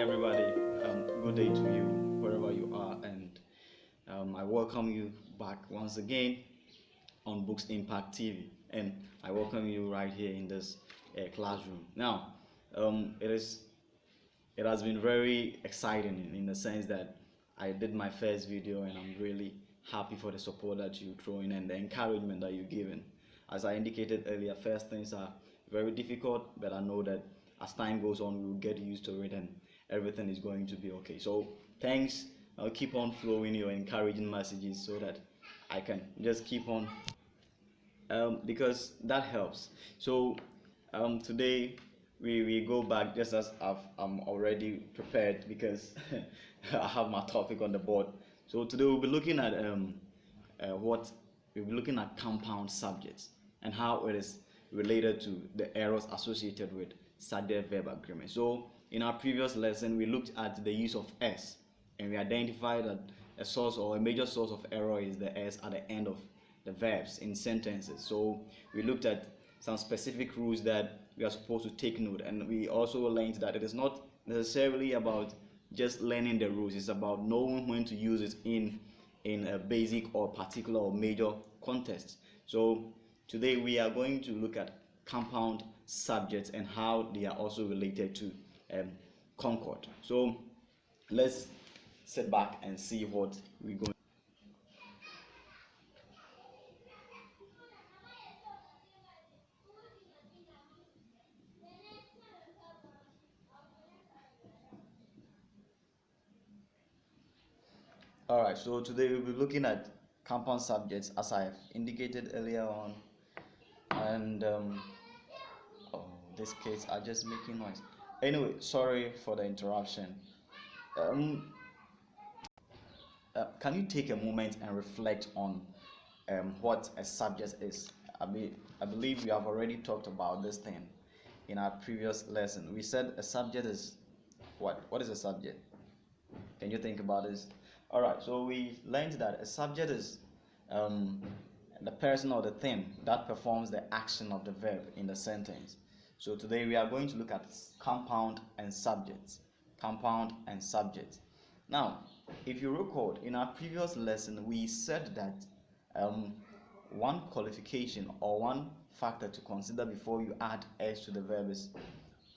everybody. Good day to you, wherever you are, and I welcome you back once again on Books Impact TV, and I welcome you right here in this classroom. Now, it has been very exciting in the sense that I did my first video, and I'm really happy for the support that you throw in and the encouragement that you're giving. As I indicated earlier, first things are very difficult, but I know that as time goes on, we will get used to it and everything is going to be okay. So thanks. I'll keep on flowing your encouraging messages so that I can just keep on because that helps. So today we go back just as I'm already prepared because I have my topic on the board. So today we'll be looking at compound subjects and how it is related to the errors associated with subject-verb agreement. So in our previous lesson, we looked at the use of s, and we identified that a source or a major source of error is the s at the end of the verbs in sentences. So we looked at some specific rules that we are supposed to take note, and we also learned that it is not necessarily about just learning the rules. It's about knowing when to use it in a basic or particular or major context. So today we are going to look at compound subjects and how they are also related to Concord. So let's sit back and see what we're going. Alright, so today we'll be looking at compound subjects as I have indicated earlier on, and these kids are just making noise. Anyway, sorry for the interruption. Can you take a moment and reflect on what a subject is? I believe we have already talked about this thing in our previous lesson. We said a subject is what? What is a subject? Can you think about this? All right, so we learned that a subject is the person or the thing that performs the action of the verb in the sentence. So today we are going to look at compound and subjects. Compound and subjects. Now, if you recall, in our previous lesson, we said that one qualification or one factor to consider before you add s to the verb is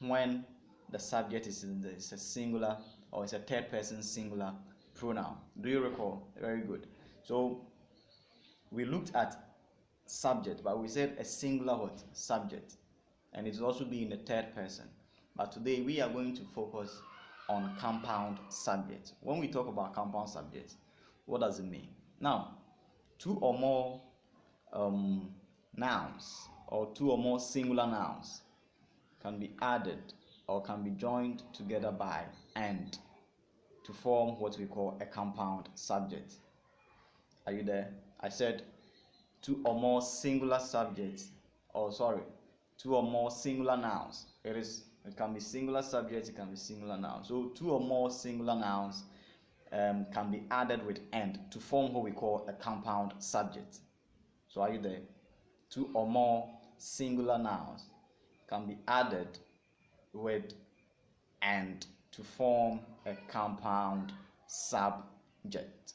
when the subject is a singular or it's a third person singular pronoun. Do you recall? Very good. So we looked at subject, but we said a singular what? Subject, and it's also be in the third person. But today we are going to focus on compound subjects. When we talk about compound subjects, what does it mean? Now, two or more nouns or two or more singular nouns can be added or can be joined together by and to form what we call a compound subject. Are you there? I said two or more singular subjects, two or more singular nouns. It can be singular subjects, it can be singular nouns. So two or more singular nouns can be added with and to form what we call a compound subject. So are you there? Two or more singular nouns can be added with and to form a compound subject.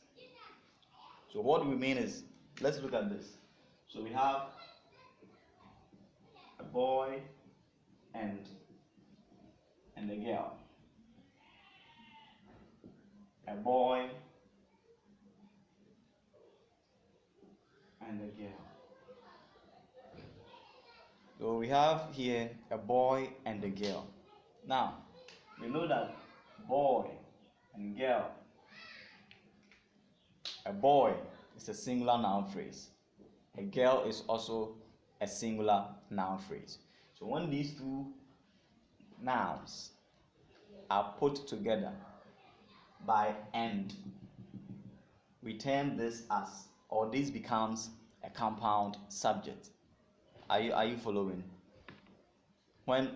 So what we mean is, let's look at this. So we have a boy and a girl. A boy and a girl. So we have here a boy and a girl. Now, we know that boy and girl, a boy is a singular noun phrase. A girl is also a singular noun phrase. So when these two nouns are put together by and, we term this as, or this becomes a compound subject. Are you following? When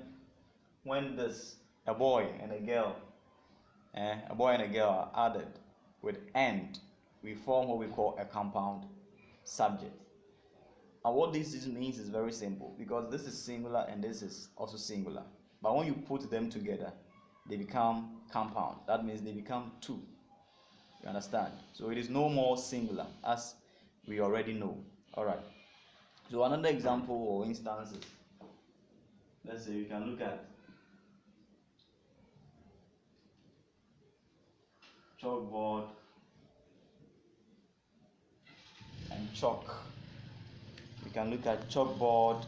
this a boy and a girl are added with and, we form what we call a compound subject. And what this means is very simple, because this is singular and this is also singular. But when you put them together they become compound. That means they become two. You understand? So it is no more singular, as we already know. All right. So another example or instance is, let's say you can look at chalkboard and chalk. You can look at chalkboard.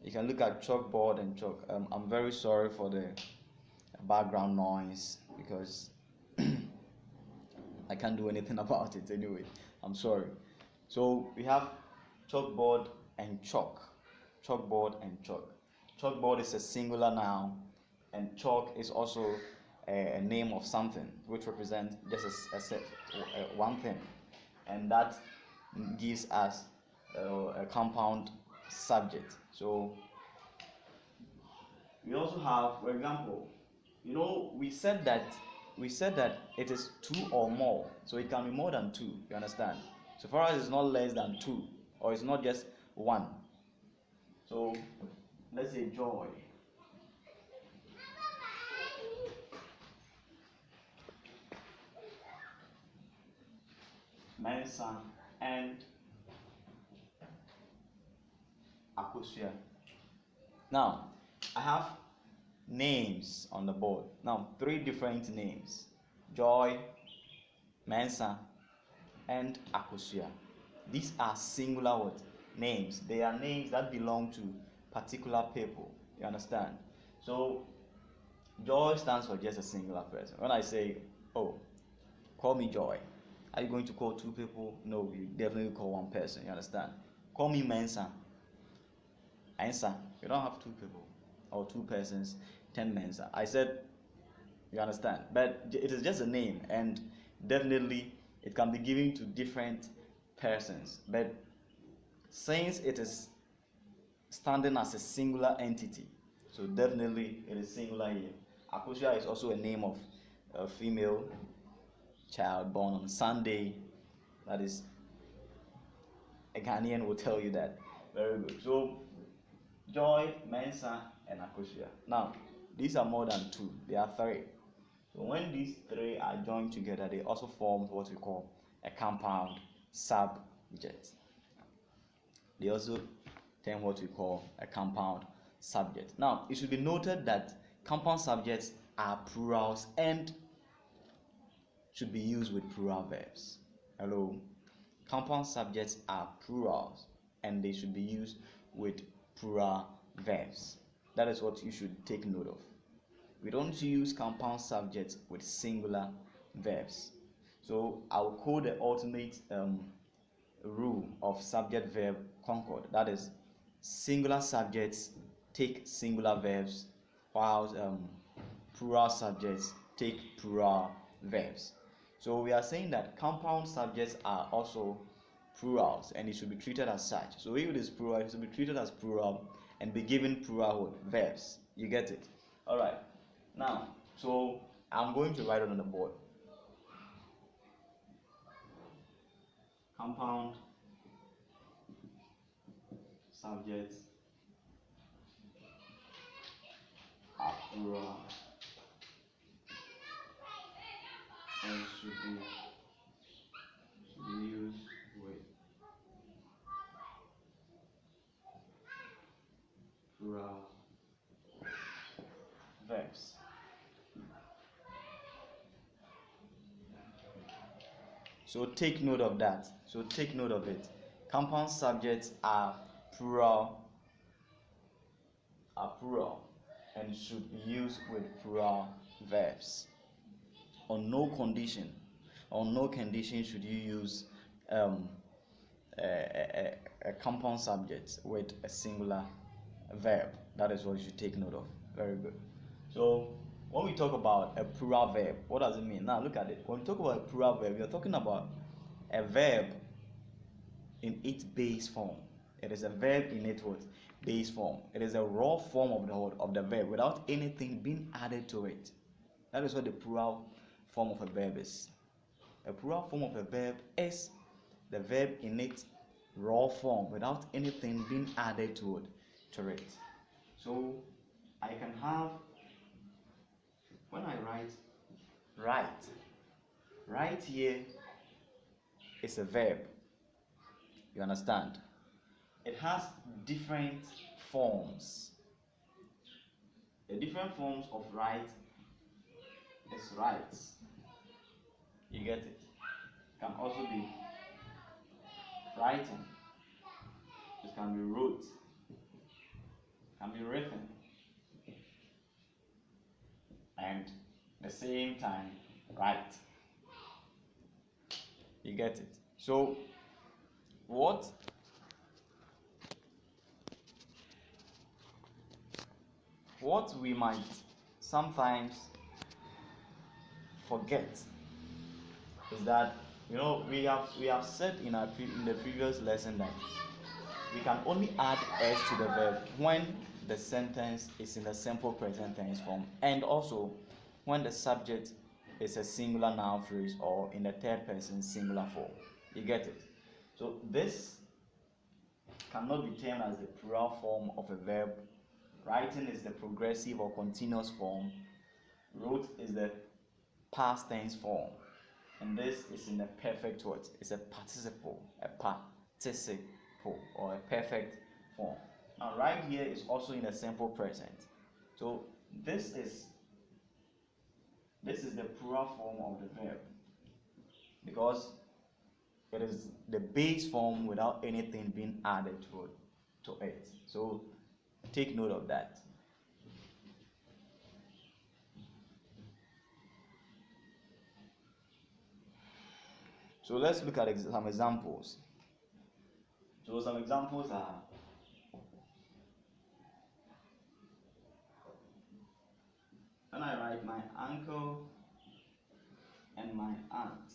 You can look at chalkboard and chalk. I'm very sorry for the background noise because I can't do anything about it anyway. I'm sorry. So we have chalkboard and chalk. Chalkboard and chalk. Chalkboard is a singular noun, and chalk is also a name of something which represents just a set, one thing, and that gives us a compound subject. So we also have, for example, we said that it is two or more, so it can be more than two. You understand? So far as it's not less than two, or it's not just one. So let's say joy. Mensa and Akosia. Now, I have names on the board. Now, three different names: Joy, Mensa, and Akosia. These are singular names. They are names that belong to particular people. You understand? So, Joy stands for just a singular person. When I say, "Oh, call me Joy," are you going to call two people? No, you definitely call one person. You understand? Call me Mensa. Answer. You don't have two people or two persons, 10 Mensa. I said, you understand? But it is just a name, and definitely it can be given to different persons. But since it is standing as a singular entity, so definitely it is singular here. Akosia is also a name of a female child born on Sunday. That is, a Ghanaian will tell you that. Very good. So Joy, Mensa, and Akosia. Now, these are more than two. They are three. So when these three are joined together, they also form what we call a compound subject. They also term what we call a compound subject. Now, it should be noted that compound subjects are plurals and should be used with plural verbs. Hello? Compound subjects are plurals and they should be used with plural verbs. That is what you should take note of. We don't use compound subjects with singular verbs. So I'll quote the ultimate rule of subject-verb Concord. That is, singular subjects take singular verbs, while plural subjects take plural verbs. So we are saying that compound subjects are also plurals and it should be treated as such. So if it is plural, it should be treated as plural and be given plural verbs. You get it? All right. Now, so I'm going to write it on the board. Compound subjects are plural and should be used with plural verbs. So take note of that. So take note of it. Compound subjects are plural and should be used with plural verbs. On no condition should you use a compound subject with a singular verb. That is what you should take note of. Very good. So when we talk about a plural verb, what does it mean? Now look at it. When we talk about a plural verb, we are talking about a verb in its base form. It is a verb in its base form. It is a raw form of the verb without anything being added to it. That is what the plural form of a verb is. A plural form of a verb is the verb in its raw form without anything being added to it. So I can have when I write, write here is a verb. You understand? It has different forms. The different forms of write is writes. You get it? Can also be writing. It can be wrote. Can be written. And at the same time, write. You get it? So what we might sometimes forget is that, we have said in the previous lesson that we can only add s to the verb when the sentence is in the simple present tense form, and also when the subject is a singular noun phrase or in the third person singular form. You get it? So this cannot be termed as the plural form of a verb. Writing is the progressive or continuous form. Wrote is the past tense form. And this is in the perfect what? It's a participle or a perfect form. Now right here is also in the simple present. So this is the plural form of the verb, because it is the base form without anything being added to it. So take note of that. So let's look at some examples. So some examples are when I write my uncle and my aunt.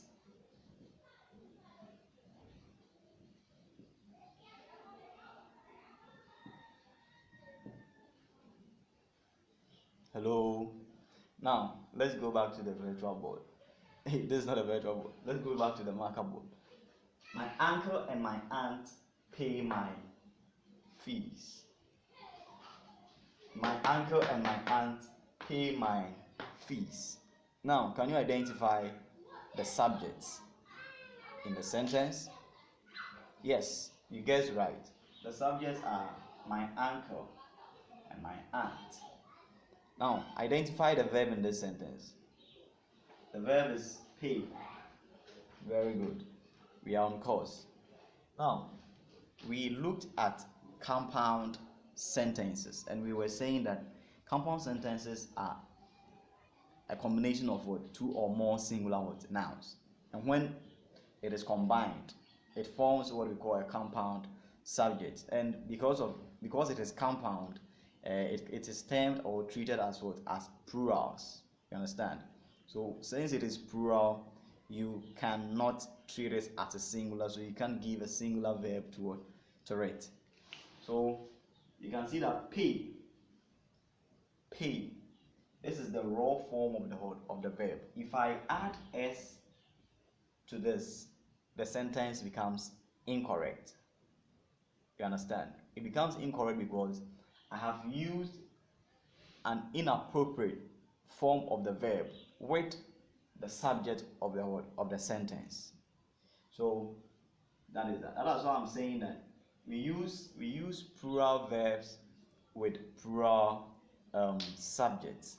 Hello. Now let's go back to the virtual board. This is not a virtual board. Let's go back to the marker board. My uncle and my aunt pay my fees. My uncle and my aunt pay my fees. Now, can you identify the subjects in the sentence? Yes, you guessed right. The subjects are my uncle and my aunt. Now, identify the verb in this sentence. The verb is pay. Very good. We are on course. Now, we looked at compound sentences, and we were saying that compound sentences are a combination of two or more singular nouns, and when it is combined, it forms what we call a compound subject. And because it is compound, it is termed or treated as as plurals. You understand? So since it is plural, you cannot treat it as a singular, so you can't give a singular verb to it. So you can see that pay. This is the raw form of the verb. If I add s to this, the sentence becomes incorrect. You understand? It becomes incorrect because I have used an inappropriate form of the verb with the subject of the sentence. So that is that. That's why I'm saying that we use plural verbs with plural subjects,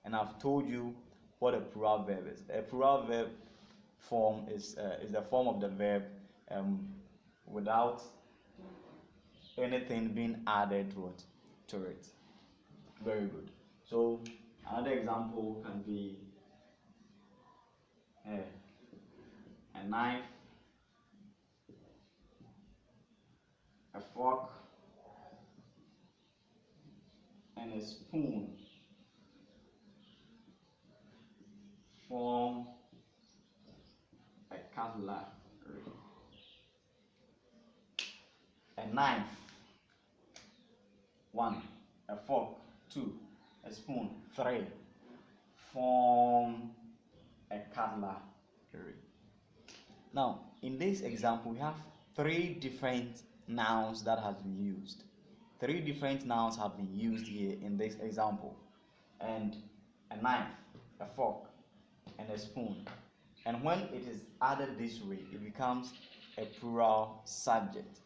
and I've told you what a plural verb is. A plural verb form is the form of the verb without anything being added to it. Very good. So another example can be a knife, a fork, and a spoon form a cutlery. A knife, 1, a fork, 2, a spoon, 3, form a cutlery. Now, in this example, we have 3 different nouns that have been used. 3 different nouns have been used here in this example. And a knife, a fork, and a spoon. And when it is added this way, it becomes a plural subject.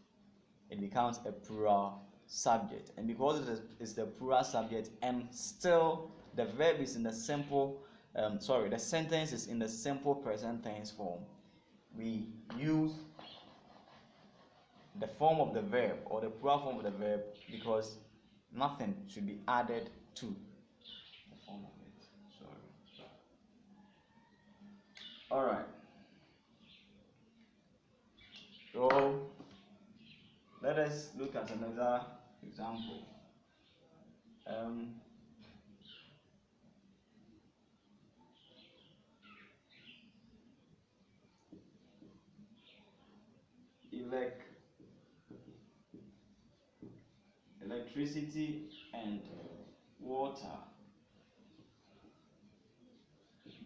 It becomes a plural subject. And because it is the plural subject, and still the verb is in the simple, the sentence is in the simple present tense form, we use the form of the verb or the plural form of the verb because nothing should be added to the form of it. Sorry. All right. So let us look at another example. Electricity and water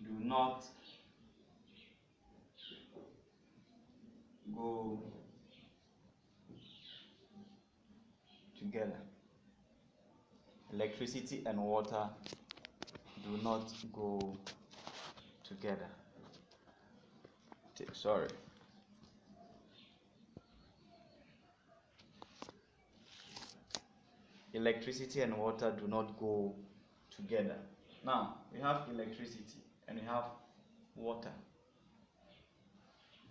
do not go together. Electricity and water do not go together. Sorry. Electricity and water do not go together. Now, we have electricity and we have water.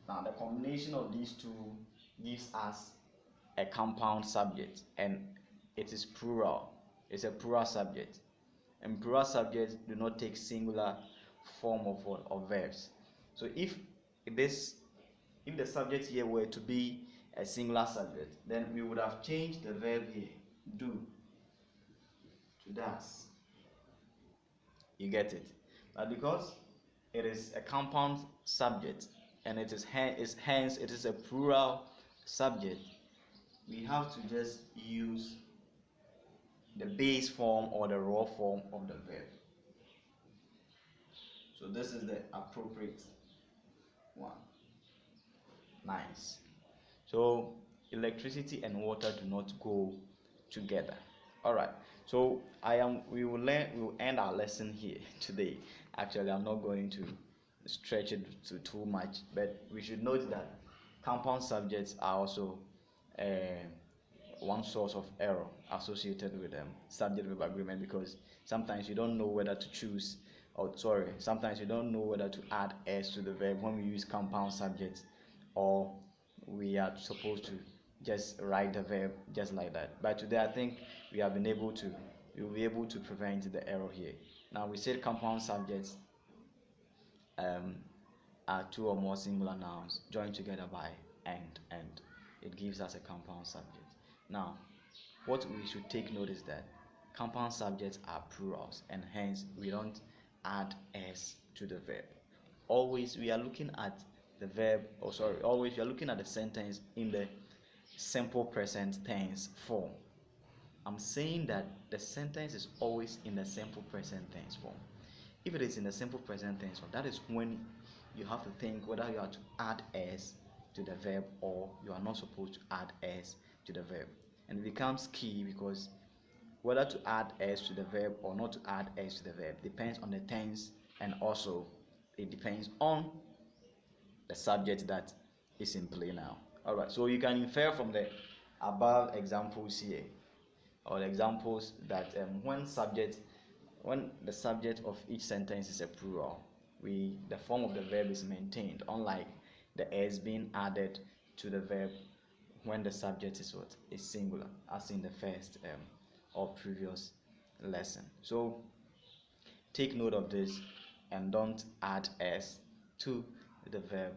Now, the combination of these two gives us a compound subject, and it is plural. It's a plural subject. And plural subjects do not take singular form of verbs. So if the subject here were to be a singular subject, then we would have changed the verb here, do, to does. You get it? But because it is a compound subject and hence it is a plural subject, we have to just use the base form or the raw form of the verb. So this is the appropriate one. Nice. So electricity and water do not go together. All right. So we will end our lesson here today. Actually, I'm not going to stretch it to too much, but we should note that compound subjects are also one source of error associated with subject-verb agreement, because sometimes you don't know whether to choose, sometimes you don't know whether to add s to the verb when we use compound subjects, or we are supposed to just write the verb just like that. But today I think we will be able to prevent the error here. Now, we said compound subjects are two or more singular nouns joined together by and it gives us a compound subject. Now, what we should take note is that compound subjects are plurals, and hence we don't add s to the verb. Always we are looking at the verb, always we are looking at the sentence in the simple present tense form. I'm saying that the sentence is always in the simple present tense form. If it is in the simple present tense form, that is when you have to think whether you have to add s to the verb or you are not supposed to add s to the verb. And it becomes key because whether to add s to the verb or not to add s to the verb depends on the tense, and also it depends on the subject that is in play now. Alright, so you can infer from the above examples here, or the examples, that when the subject of each sentence is a plural, the form of the verb is maintained, unlike the s being added to the verb when the subject is singular, as in the first or previous lesson. So take note of this and don't add s to the verb.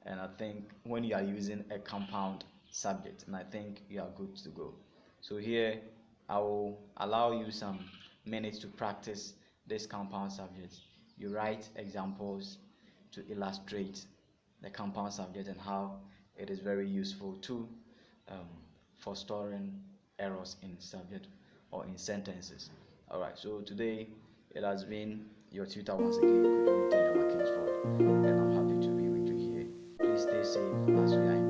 And I think when you are using a compound subject, and I think you are good to go. So here I will allow you some minutes to practice this compound subject. You write examples to illustrate the compound subject and how it is very useful to for storing errors in subject or in sentences. Alright, so today it has been your tutor once again, Kingsford, and I'm happy to be with you here. Please stay safe as we are